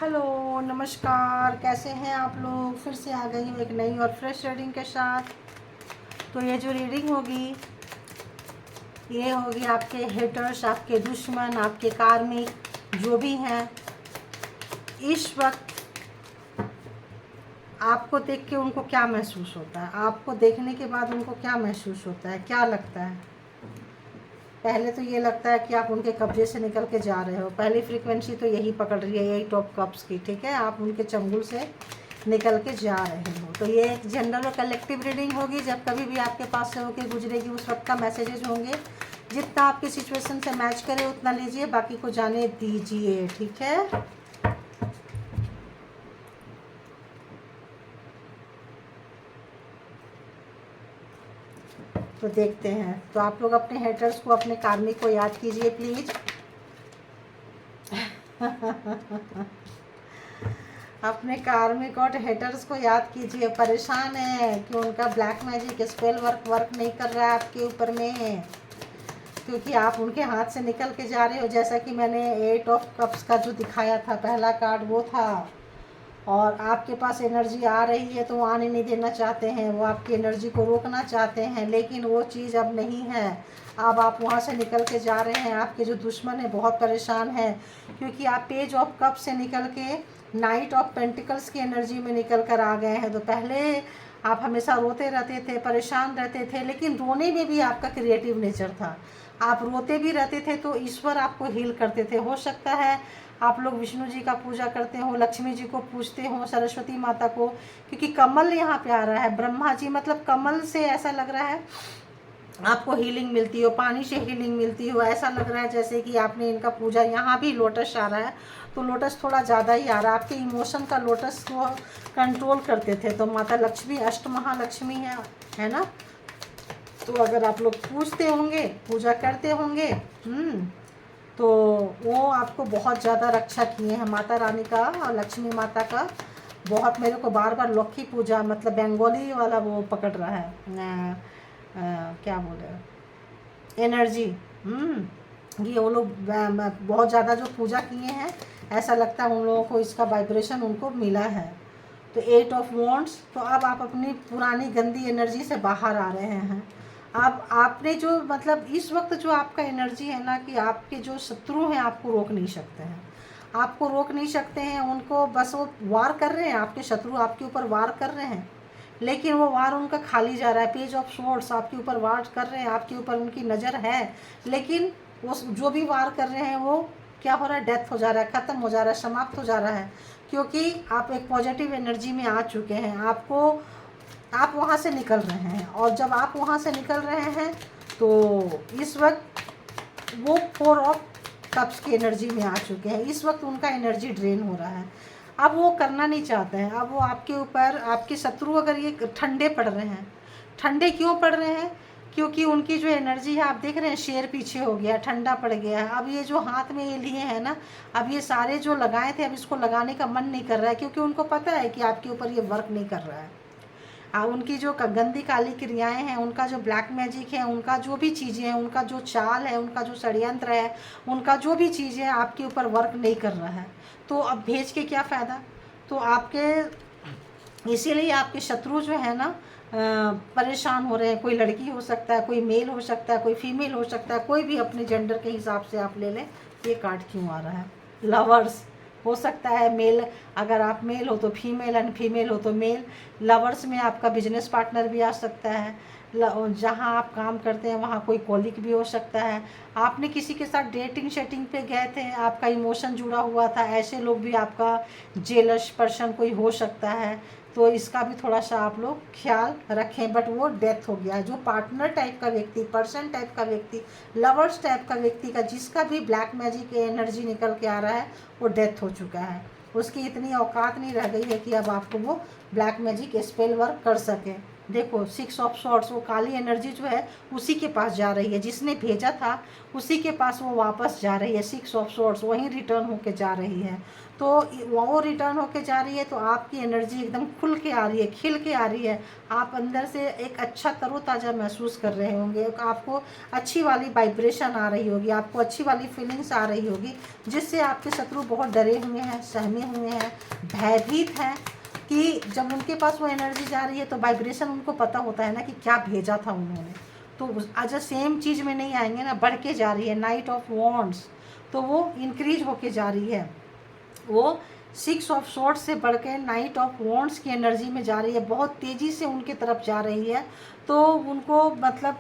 Hello, नमस्कार। कैसे हैं आप लोग? फिर से आ गई हूँ एक नई और फ्रेश रीडिंग के साथ। तो ये जो रीडिंग होगी, ये होगी आपके हेटर्स, आपके दुश्मन, आपके कार्मिक जो भी हैं। इस वक्त आपको देख के उनको क्या महसूस होता है? आपको देखने के बाद उनको क्या महसूस होता है, क्या लगता है? पहले तो ये लगता है कि आप उनके कब्जे से निकल के जा रहे हो। पहली फ्रीक्वेंसी तो यही पकड़ रही है, यही टॉप कप्स की। ठीक है, आप उनके चंगुल से निकल के जा रहे हो। तो ये एक जनरल और कलेक्टिव रीडिंग होगी। जब कभी भी आपके पास से होकर गुजरेगी उस वक्त का मैसेजेज होंगे। जितना आपकी सिचुएशन से मैच करे उतना लीजिए, बाकी को जाने दीजिए। ठीक है, तो देखते हैं। तो आप लोग अपने हेटर्स को, अपने कार्मिक को याद कीजिए प्लीज। अपने कार्मिक और हेटर्स को याद कीजिए। परेशान है कि उनका ब्लैक मैजिक स्पेल वर्क नहीं कर रहा है आपके ऊपर में, क्योंकि आप उनके हाथ से निकल के जा रहे हो। जैसा कि मैंने 8 ऑफ कप्स का जो दिखाया था, पहला कार्ड वो था। और आपके पास एनर्जी आ रही है तो वो आने नहीं देना चाहते हैं, वो आपकी एनर्जी को रोकना चाहते हैं, लेकिन वो चीज़ अब नहीं है। अब आप वहाँ से निकल के जा रहे हैं। आपके जो दुश्मन है बहुत परेशान है, क्योंकि आप पेज ऑफ कप से निकल के नाइट ऑफ पेंटिकल्स की एनर्जी में निकल कर आ गए हैं। तो पहले आप हमेशा रोते रहते थे, परेशान रहते थे, लेकिन रोने में भी आपका क्रिएटिव नेचर था। आप रोते भी रहते थे तो ईश्वर आपको हील करते थे। हो सकता है आप लोग विष्णु जी का पूजा करते हो, लक्ष्मी जी को पूजते हो, सरस्वती माता को, क्योंकि कमल यहाँ पे आ रहा है। ब्रह्मा जी मतलब कमल से ऐसा लग रहा है आपको हीलिंग मिलती हो, पानी से हीलिंग मिलती हो। ऐसा लग रहा है जैसे कि आपने इनका पूजा, यहाँ भी लोटस आ रहा है तो लोटस थोड़ा ज़्यादा ही आ रहा है। आपके इमोशन का लोटस को कंट्रोल करते थे। तो माता लक्ष्मी अष्ट महालक्ष्मी है ना। तो अगर आप लोग पूजते होंगे, पूजा करते होंगे, तो वो आपको बहुत ज़्यादा रक्षा किए हैं। माता रानी का और लक्ष्मी माता का बहुत, मेरे को बार बार लक्ष्मी पूजा मतलब बंगाली वाला वो पकड़ रहा है। क्या बोले, एनर्जी। ये वो लोग बहुत ज़्यादा जो पूजा किए हैं, ऐसा लगता है उन लोगों को इसका वाइब्रेशन उनको मिला है। तो 8 ऑफ वॉन्ड्स। तो अब आप अपनी पुरानी गंदी एनर्जी से बाहर आ रहे हैं। अब आपने जो मतलब इस वक्त जो आपका एनर्जी है ना, कि आपके जो शत्रु हैं आपको रोक नहीं सकते हैं, आपको रोक नहीं सकते हैं। उनको बस वो वार कर रहे हैं, आपके शत्रु आपके ऊपर वार कर रहे हैं, लेकिन वो वार उनका खाली जा रहा है। पेज ऑफ स्वॉर्ड्स आपके ऊपर वार कर रहे हैं, आपके ऊपर उनकी नज़र है, लेकिन वो जो भी वार कर रहे हैं वो क्या हो रहा है, डेथ हो जा रहा है, ख़त्म हो जा रहा है, समाप्त हो जा रहा है। क्योंकि आप एक पॉजिटिव एनर्जी में आ चुके हैं। आप वहाँ से निकल रहे हैं, और जब आप वहाँ से निकल रहे हैं तो इस वक्त वो 4 ऑफ कप्स की एनर्जी में आ चुके हैं। इस वक्त उनका एनर्जी ड्रेन हो रहा है। अब वो करना नहीं चाहते हैं। अब वो आपके ऊपर, आपके शत्रु अगर ये ठंडे पड़ रहे हैं, ठंडे क्यों पड़ रहे हैं? क्योंकि उनकी जो एनर्जी है, आप देख रहे हैं शेर पीछे हो गया, ठंडा पड़ गया है। अब ये जो हाथ में ये लिए हैं ना, अब ये सारे जो लगाए थे, अब इसको लगाने का मन नहीं कर रहा है, क्योंकि उनको पता है कि आपके ऊपर ये वर्क नहीं कर रहा है। उनकी जो गंदी काली क्रियाएं हैं, उनका जो ब्लैक मैजिक है, उनका जो भी चीज़ें हैं, उनका जो चाल है, उनका जो षड्यंत्र है, उनका जो भी चीज़ें हैं, आपके ऊपर वर्क नहीं कर रहा है। तो अब भेज के क्या फ़ायदा? तो आपके, इसीलिए आपके शत्रु जो है ना परेशान हो रहे हैं। कोई लड़की हो सकता है, कोई मेल हो सकता है, कोई फीमेल हो सकता है, कोई भी अपने जेंडर के हिसाब से आप ले लें। ये कार्ड क्यों आ रहा है? लवर्स हो सकता है, मेल, अगर आप मेल हो तो फीमेल, एंड फीमेल हो तो मेल। लवर्स में आपका बिजनेस पार्टनर भी आ सकता है। जहाँ आप काम करते हैं वहाँ कोई कॉलिग भी हो सकता है। आपने किसी के साथ डेटिंग शेटिंग पे गए थे, आपका इमोशन जुड़ा हुआ था, ऐसे लोग भी आपका जेलस पर्सन कोई हो सकता है। तो इसका भी थोड़ा सा आप लोग ख्याल रखें। बट वो डेथ हो गया है। जो पार्टनर टाइप का व्यक्ति, पर्सन टाइप का व्यक्ति, लवर्स टाइप का व्यक्ति का जिसका भी ब्लैक मैजिक एनर्जी निकल के आ रहा है, वो डेथ हो चुका है। उसकी इतनी औकात नहीं रह गई है कि अब आपको वो ब्लैक मैजिक स्पेल वर्क कर सके। देखो 6 ऑफ सॉर्ड्स, वो काली एनर्जी जो है उसी के पास जा रही है, जिसने भेजा था उसी के पास वो वापस जा रही है। 6 ऑफ सॉर्ड्स वहीं रिटर्न होके जा रही है। तो वो रिटर्न होके जा रही है तो आपकी एनर्जी एकदम खुल के आ रही है, खिल के आ रही है। आप अंदर से एक अच्छा तरोताज़ा महसूस कर रहे होंगे, आपको अच्छी वाली वाइब्रेशन आ रही होगी, आपको अच्छी वाली फीलिंग्स आ रही होगी, जिससे आपके शत्रु बहुत डरे हुए हैं, सहमे हुए हैं, भयभीत हैं कि जब उनके पास वो एनर्जी जा रही है तो वाइब्रेशन उनको पता होता है ना कि क्या भेजा था उन्होंने, तो आज सेम चीज़ में नहीं आएंगे ना, बढ़ के जा रही है। नाइट ऑफ वॉन्ड्स, तो वो इंक्रीज होके जा रही है, वो 6 ऑफ सॉर्ड्स से बढ़ के नाइट ऑफ वॉन्ड्स की एनर्जी में जा रही है, बहुत तेज़ी से उनके तरफ जा रही है। तो उनको मतलब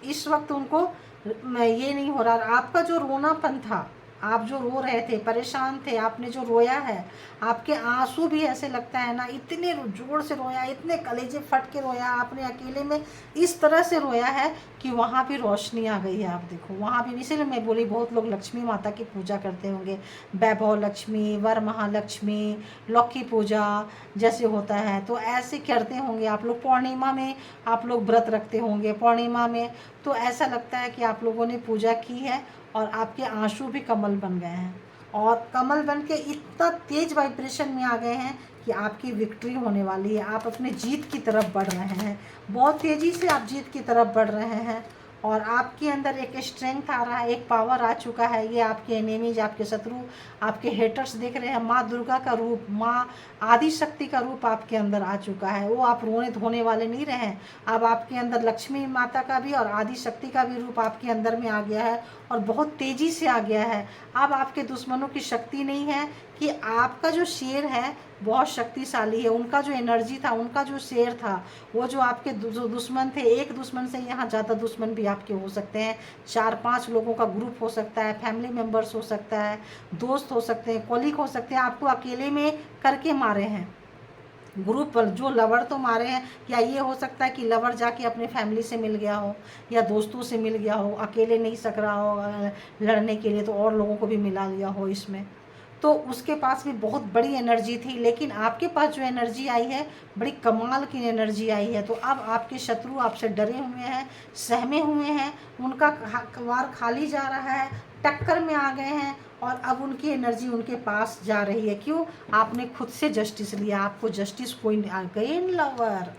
इस वक्त उनको ये नहीं हो रहा, आपका जो रोनापन था, आप जो रो रहे थे, परेशान थे, आपने जो रोया है, आपके आंसू भी ऐसे लगता है ना, इतने जोर से रोया, इतने कलेजे फट के रोया आपने, अकेले में इस तरह से रोया है कि वहाँ भी रोशनी आ गई है। आप देखो वहाँ भी, इसीलिए मैं बोली बहुत लोग लक्ष्मी माता की पूजा करते होंगे, वैभव लक्ष्मी, वर महालक्ष्मी, लौकी पूजा जैसे होता है, तो ऐसे करते होंगे आप लोग। पूर्णिमा में आप लोग व्रत रखते होंगे, पूर्णिमा में तो ऐसा लगता है कि आप लोगों ने पूजा की है और आपके आंसू भी कमल बन गए हैं, और कमल बन के इतना तेज वाइब्रेशन में आ गए हैं कि आपकी विक्ट्री होने वाली है, आप अपने जीत की तरफ बढ़ रहे हैं, बहुत तेज़ी से आप जीत की तरफ बढ़ रहे हैं। और आपके अंदर एक स्ट्रेंथ आ रहा है, एक पावर आ चुका है। ये आपके एनिमीज, आपके शत्रु, आपके हेटर्स देख रहे हैं, माँ दुर्गा का रूप, माँ आदि शक्ति का रूप आपके अंदर आ चुका है। वो आप रोने धोने वाले नहीं रहे हैं, अब आपके अंदर लक्ष्मी माता का भी और आदि शक्ति का भी रूप आपके अंदर में आ गया है, और बहुत तेज़ी से आ गया है। अब आपके दुश्मनों की शक्ति नहीं है कि आपका जो शेर है बहुत शक्तिशाली है, उनका जो एनर्जी था, उनका जो शेर था, वो जो आपके जो दुश्मन थे, एक दुश्मन से यहाँ ज़्यादा दुश्मन भी आपके हो सकते हैं, 4-5 लोगों का ग्रुप हो सकता है, फैमिली मेम्बर्स हो सकता है, दोस्त हो सकते हैं, कॉलीग हो सकते हैं, आपको अकेले में करके मारे हैं। ग्रुप पर जो लवर तो मारे हैं, या ये हो सकता है कि लवर जाके अपने फैमिली से मिल गया हो या दोस्तों से मिल गया हो, अकेले नहीं सक रहा हो लड़ने के लिए, तो और लोगों को भी मिला लिया हो इसमें। तो उसके पास भी बहुत बड़ी एनर्जी थी, लेकिन आपके पास जो एनर्जी आई है बड़ी कमाल की एनर्जी आई है। तो अब आपके शत्रु आपसे डरे हुए हैं, सहमे हुए हैं, उनका वार खाली जा रहा है, टक्कर में आ गए हैं, और अब उनकी एनर्जी उनके पास जा रही है। क्यों? आपने खुद से जस्टिस लिया, आपको जस्टिस कोई अगेन लवर,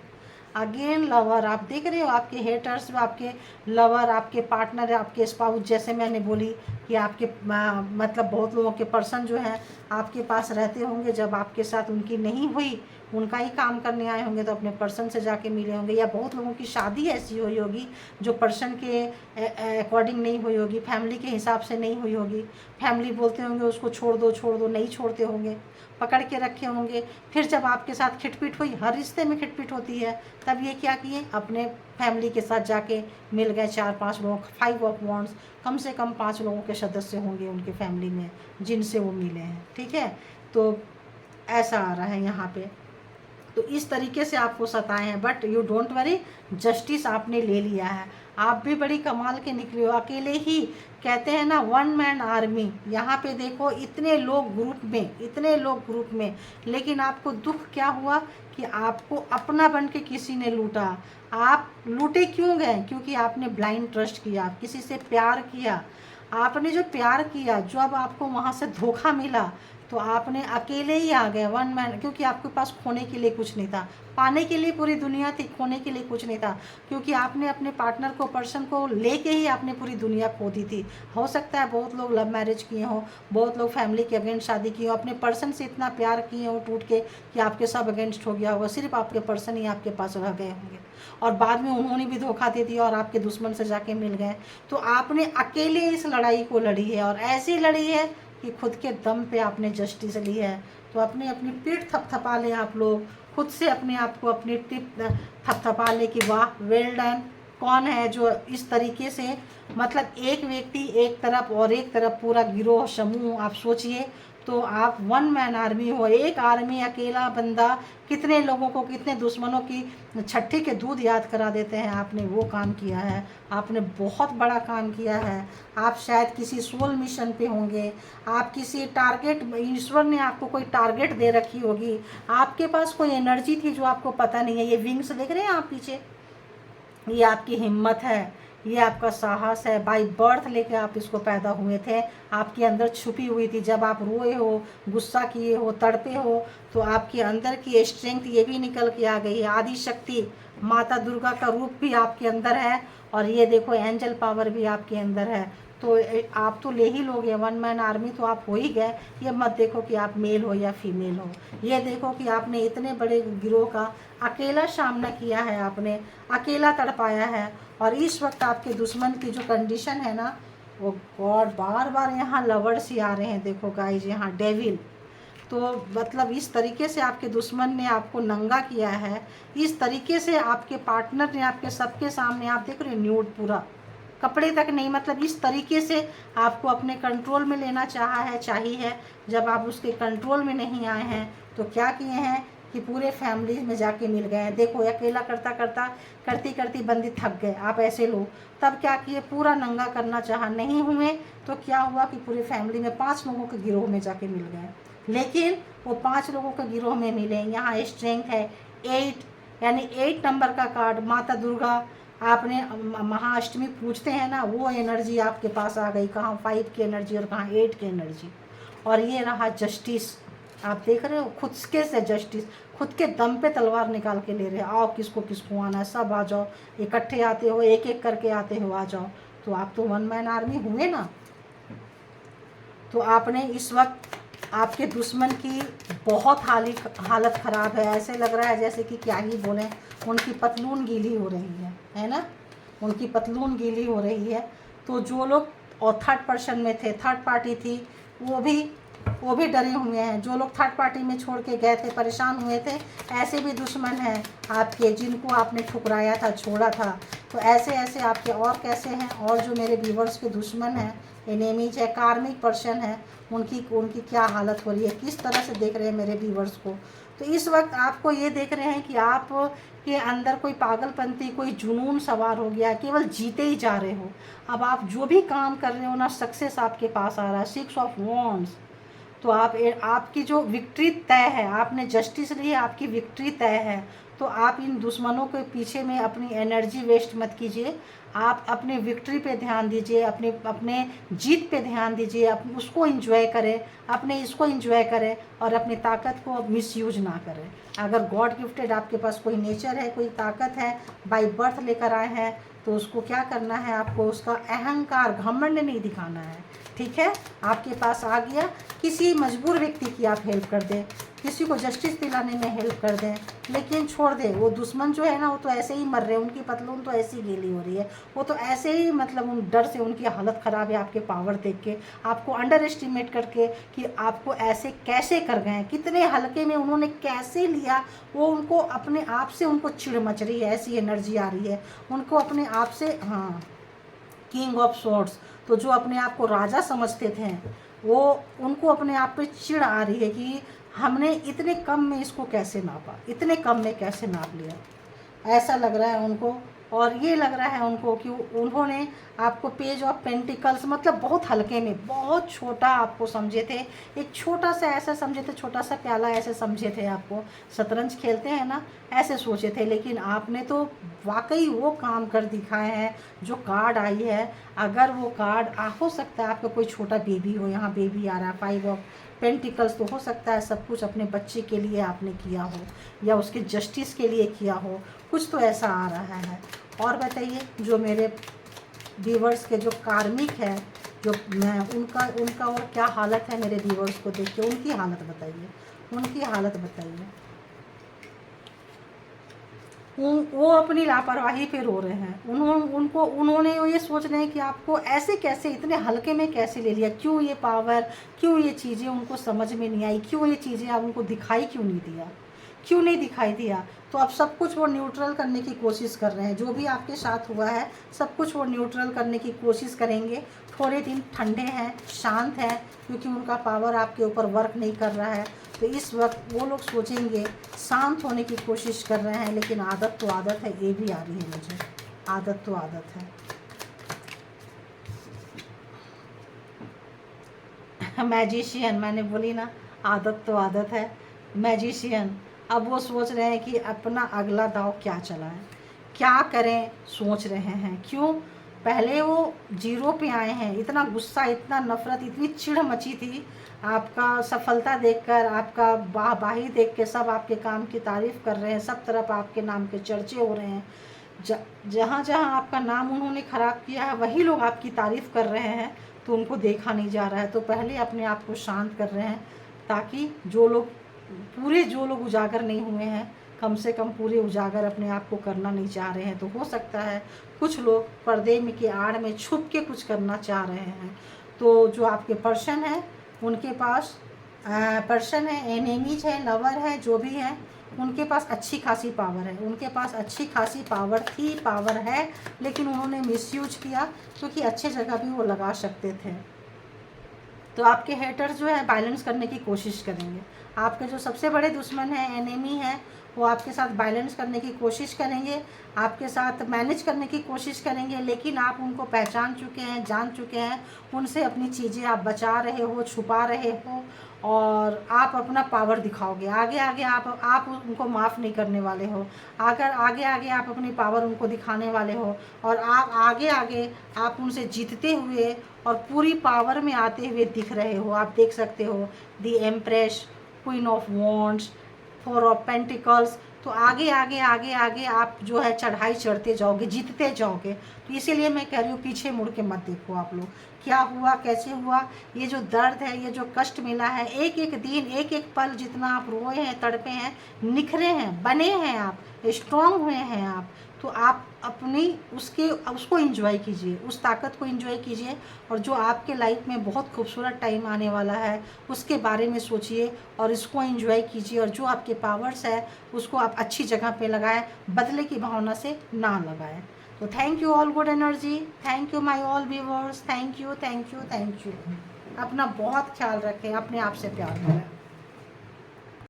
अगेन लवर। आप देख रहे हो आपके हेटर्स, आपके लवर, आपके पार्टनर, आपके स्पाउस, जैसे मैंने बोली कि आपके मतलब बहुत लोगों के पर्सन जो है आपके पास रहते होंगे, जब आपके साथ उनकी नहीं हुई, उनका ही काम करने आए होंगे तो अपने पर्सन से जाके मिले होंगे, या बहुत लोगों की शादी ऐसी हुई होगी जो पर्सन के अकॉर्डिंग नहीं हुई होगी, फैमिली के हिसाब से नहीं हुई होगी, फैमिली बोलते होंगे उसको छोड़ दो छोड़ दो, नहीं छोड़ते होंगे, पकड़ के रखे होंगे। फिर जब आपके साथ खिटपिट हुई, हर रिश्ते में खिटपिट होती है, तब ये क्या किए, अपने फैमिली के साथ जाके मिल गए 4-5 लोग। 5 ऑफ वॉन्ड्स, कम से कम 5 लोगों के सदस्य होंगे उनके फैमिली में जिनसे वो मिले हैं, ठीक है। तो ऐसा आ रहा है यहाँ पे, तो इस तरीके से आपको सताए हैं, but you don't worry, justice आपने ले लिया है। आप भी बड़ी कमाल के निकले हो, अकेले ही, कहते हैं ना 1 मैन आर्मी। यहाँ पे देखो इतने लोग ग्रुप में, इतने लोग ग्रुप में, लेकिन आपको दुख क्या हुआ कि आपको अपना बन के किसी ने लूटा। आप लूटे क्यों गए? क्योंकि आपने ब्लाइंड ट्रस्ट किया, किसी से प्यार किया। आपने जो प्यार किया, जो अब आपको वहाँ से धोखा मिला, तो आपने अकेले ही आ गए 1 मैन, क्योंकि आपके पास खोने के लिए कुछ नहीं था, पाने के लिए पूरी दुनिया थी, खोने के लिए कुछ नहीं था। क्योंकि आपने अपने पार्टनर को, पर्सन को लेके ही आपने पूरी दुनिया खो दी थी। हो सकता है बहुत लोग लव मैरिज किए हों, बहुत लोग फैमिली के अगेंस्ट शादी किए हों, अपने पर्सन से इतना प्यार किए हों टूट के कि आपके सब अगेंस्ट हो गया होगा, सिर्फ आपके पर्सन ही आपके पास रह गए होंगे, और बाद में उन्होंने भी धोखा दे दिया और आपके दुश्मन से जाके मिल गए। तो आपने अकेले इस लड़ाई को लड़ी है, और ऐसी लड़ी है कि खुद के दम पे आपने जस्टिस ली है। तो अपनी अपनी पीठ थपथपा लें आप लोग, खुद से अपने आप को अपनी टिप थपथपा ले कि वाह, वेल डन। कौन है जो इस तरीके से, मतलब एक व्यक्ति एक तरफ और एक तरफ पूरा गिरोह समूह, आप सोचिए तो आप वन मैन आर्मी हो। एक आर्मी अकेला बंदा कितने लोगों को, कितने दुश्मनों की छठी के दूध याद करा देते हैं। आपने वो काम किया है, आपने बहुत बड़ा काम किया है। आप शायद किसी सोल मिशन पे होंगे, आप किसी टारगेट, ईश्वर ने आपको कोई टारगेट दे रखी होगी, आपके पास कोई एनर्जी थी जो आपको पता नहीं है। ये विंग्स देख रहे हैं आप पीछे, ये आपकी हिम्मत है, ये आपका साहस है। बाई बर्थ लेके आप इसको पैदा हुए थे, आपके अंदर छुपी हुई थी। जब आप रोए हो, गुस्सा किए हो, तड़पे हो, तो आपके अंदर की स्ट्रेंथ ये भी निकल के आ गई है। आदि शक्ति माता दुर्गा का रूप भी आपके अंदर है, और ये देखो एंजल पावर भी आपके अंदर है। तो आप तो ले ही लोगे, वन मैन आर्मी तो आप हो ही गए। ये मत देखो कि आप मेल हो या फीमेल हो, ये देखो कि आपने इतने बड़े गिरोह का अकेला सामना किया है, आपने अकेला तड़पाया है। और इस वक्त आपके दुश्मन की जो कंडीशन है ना, वो गॉड बार बार यहाँ लवर्स ही आ रहे हैं। देखो गाइज, यहाँ डेविल। तो मतलब इस तरीके से आपके दुश्मन ने आपको नंगा किया है, इस तरीके से आपके पार्टनर ने आपके सबके सामने, आप देख रहे हो न्यूड, पूरा कपड़े तक नहीं, मतलब इस तरीके से आपको अपने कंट्रोल में लेना चाहिए। जब आप उसके कंट्रोल में नहीं आए हैं तो क्या किए हैं कि पूरे फैमिली में जाके मिल गए हैं। देखो अकेला करती करती बंदी थक गए, आप ऐसे लोग, तब क्या किए, पूरा नंगा करना चाहा, नहीं हुए तो क्या हुआ कि पूरे फैमिली में 5 लोगों के गिरोह में जाके मिल गए। लेकिन वो 5 लोगों के गिरोह में मिले, यहाँ स्ट्रेंथ है 8, यानी 8 नंबर का कार्ड। माता दुर्गा, आपने महाअष्टमी पूछते हैं ना, वो एनर्जी आपके पास आ गई। कहाँ 5 की एनर्जी और कहाँ 8 की एनर्जी। और ये रहा जस्टिस, आप देख रहे हो, खुद के से जस्टिस, खुद के दम पे तलवार निकाल के ले रहे हैं। आओ किसको किसको आना है, सब आ जाओ, इकट्ठे आते हो, एक एक करके आते हो, आ जाओ। तो आप तो वन मैन आर्मी हुए ना। तो आपने इस वक्त, आपके दुश्मन की बहुत हालत ख़राब है। ऐसे लग रहा है जैसे कि क्या ही बोलें, उनकी पतलून गीली हो रही है ना, उनकी पतलून गीली हो रही है। तो जो लोग और थर्ड पर्सन में थे, थर्ड पार्टी थी, वो भी डरे हुए हैं। जो लोग थर्ड पार्टी में छोड़ के गए थे, परेशान हुए थे, ऐसे भी दुश्मन हैं आपके, जिनको आपने ठुकराया था, छोड़ा था। तो ऐसे ऐसे आपके और कैसे हैं, और जो मेरे व्यूवर्स के दुश्मन हैं, एनेमीज है, कार्मिक पर्सन है, उनकी क्या हालत हो रही है, किस तरह से देख रहे हैं मेरे व्यूवर्स को। तो इस वक्त आपको ये देख रहे हैं कि आप के अंदर कोई पागलपंती, कोई जुनून सवार हो गया, केवल जीते ही जा रहे हो। अब आप जो भी काम कर रहे हो ना, सक्सेस आपके पास आ रहा है। 6 ऑफ वॉन्ड्स, तो आपकी जो विक्ट्री तय है, आपने जस्टिस ली है, आपकी विक्ट्री तय है। तो आप इन दुश्मनों के पीछे में अपनी एनर्जी वेस्ट मत कीजिए, आप अपने विक्ट्री पे ध्यान दीजिए, अपने जीत पे ध्यान दीजिए, उसको एंजॉय करें, अपने इसको एंजॉय करें, और अपनी ताकत को मिसयूज ना करें। अगर गॉड गिफ्टेड आपके पास कोई नेचर है, कोई ताकत है, बाय बर्थ लेकर आए हैं, तो उसको क्या करना है, आपको उसका अहंकार, घमंड नहीं दिखाना है। ठीक है, आपके पास आ गया, किसी मजबूर व्यक्ति की आप हेल्प कर दें, किसी को जस्टिस दिलाने में हेल्प कर दें, लेकिन छोड़ दें। वो दुश्मन जो है ना, वो तो ऐसे ही मर रहे हैं, उनकी पतलून तो ऐसी गीली हो रही है, वो तो ऐसे ही, मतलब उन डर से उनकी हालत ख़राब है आपके पावर देख के, आपको अंडर एस्टिमेट करके कि आपको ऐसे कैसे कर गए, कितने हल्के में उन्होंने कैसे लिया। वो उनको अपने आप से, उनको चिढ़ मच रही है, ऐसी एनर्जी आ रही है उनको अपने आप से। हाँ, किंग ऑफ स्वॉर्ड्स, तो जो अपने आप को राजा समझते थे, वो उनको अपने आप पे चिढ़ आ रही है कि हमने इतने कम में इसको कैसे नापा, इतने कम में कैसे नाप लिया, ऐसा लग रहा है उनको। और ये लग रहा है उनको कि उन्होंने आपको पेज ऑफ पेंटिकल्स, मतलब बहुत हल्के में, बहुत छोटा आपको समझे थे, एक छोटा सा ऐसा समझे थे, छोटा सा प्याला ऐसे समझे थे आपको, शतरंज खेलते हैं ना, ऐसे सोचे थे। लेकिन आपने तो वाकई वो काम कर दिखाए हैं। जो कार्ड आई है, अगर वो कार्ड हो सकता है आपका कोई छोटा बेबी हो, यहाँ बेबी आ रहा है, 5 ऑफ पेंटिकल्स, तो हो सकता है सब कुछ अपने बच्चे के लिए आपने किया हो, या उसके जस्टिस के लिए किया हो, कुछ तो ऐसा आ रहा है। और बताइए, जो मेरे व्यूवर्स के जो कार्मिक है, जो मैं उनका और क्या हालत है, मेरे व्यूवर्स को देख के उनकी हालत बताइए, उनकी हालत बताइए। वो अपनी लापरवाही पे रो रहे हैं। उन्होंने ये सोच रहे हैं कि आपको ऐसे कैसे, इतने हल्के में कैसे ले लिया, क्यों ये पावर, क्यों ये चीज़ें उनको समझ में नहीं आई, क्यों ये चीज़ें आप उनको दिखाई क्यों नहीं दिया, क्यों नहीं दिखाई दिया? तो अब सब कुछ वो न्यूट्रल करने की कोशिश कर रहे हैं। जो भी आपके साथ हुआ है सब कुछ वो न्यूट्रल करने की कोशिश करेंगे। थोड़े दिन ठंडे हैं, शांत हैं, क्योंकि उनका पावर आपके ऊपर वर्क नहीं कर रहा है। तो इस वक्त वो लोग सोचेंगे, शांत होने की कोशिश कर रहे हैं, लेकिन आदत तो आदत है, ये भी आ रही है मुझे, आदत तो आदत है। मैजिशियन, मैंने बोली ना, आदत तो आदत है। मैजिशियन, अब वो सोच रहे हैं कि अपना अगला दांव क्या चलाएं, क्या करें, सोच रहे हैं। क्यों? पहले वो जीरो पे आए हैं। इतना गुस्सा, इतना नफरत, इतनी चिढ़ मची थी आपका सफलता देखकर, आपका वाहवाही देख के सब आपके काम की तारीफ़ कर रहे हैं, सब तरफ आपके नाम के चर्चे हो रहे हैं। जहाँ जहाँ आपका नाम उन्होंने ख़राब किया है वही लोग आपकी तारीफ़ कर रहे हैं, तो उनको देखा नहीं जा रहा है। तो पहले अपने आप को शांत कर रहे हैं, ताकि जो लोग उजागर नहीं हुए हैं, कम से कम पूरे उजागर अपने आप को करना नहीं चाह रहे हैं। तो हो सकता है कुछ लोग पर्दे में की आड़ में छुप के कुछ करना चाह रहे हैं। तो जो आपके पर्सन है उनके पास पर्सन है, एनिमीज है, लवर है, जो भी है, उनके पास अच्छी खासी पावर है। उनके पास अच्छी खासी पावर थी, पावर है, लेकिन उन्होंने मिसयूज किया, क्योंकि अच्छे जगह भी वो लगा सकते थे। तो आपके हेटर्स जो है बैलेंस करने की कोशिश करेंगे। आपके जो सबसे बड़े दुश्मन हैं, एनिमी हैं, वो आपके साथ बैलेंस करने की कोशिश करेंगे, आपके साथ मैनेज करने की कोशिश करेंगे, लेकिन आप उनको पहचान चुके हैं, जान चुके हैं। उनसे अपनी चीज़ें आप बचा रहे हो, छुपा रहे हो, और आप अपना पावर दिखाओगे। आगे आगे आप उनको माफ़ नहीं करने वाले हो। अगर आगे आगे आप अपनी पावर उनको दिखाने वाले हो, और आप आगे आगे आप उनसे जीतते हुए और पूरी पावर में आते हुए दिख रहे हो। आप देख सकते हो the empress, queen of wands, four of pentacles. तो आगे आगे आगे आगे आप जो है चढ़ाई चढ़ते जाओगे, जीतते जाओगे। तो इसीलिए मैं कह रही हूँ पीछे मुड़ के मत देखो आप लोग, क्या हुआ, कैसे हुआ। ये जो दर्द है, ये जो कष्ट मिला है, एक एक दिन, एक एक पल जितना आप रोए हैं, तड़पे हैं, निखरे हैं, बने हैं, आप स्ट्रांग हुए हैं आप, तो आप अपनी उसको एंजॉय कीजिए, उस ताकत को एंजॉय कीजिए। और जो आपके लाइफ में बहुत खूबसूरत टाइम आने वाला है उसके बारे में सोचिए और इसको एंजॉय कीजिए। और जो आपके पावर्स है उसको आप अच्छी जगह पे लगाएं, बदले की भावना से ना लगाएं। तो thank you all good energy, thank you my all viewers, thank you thank you thank you. अपना बहुत ख्याल रखें, अपने आप से प्यार करें।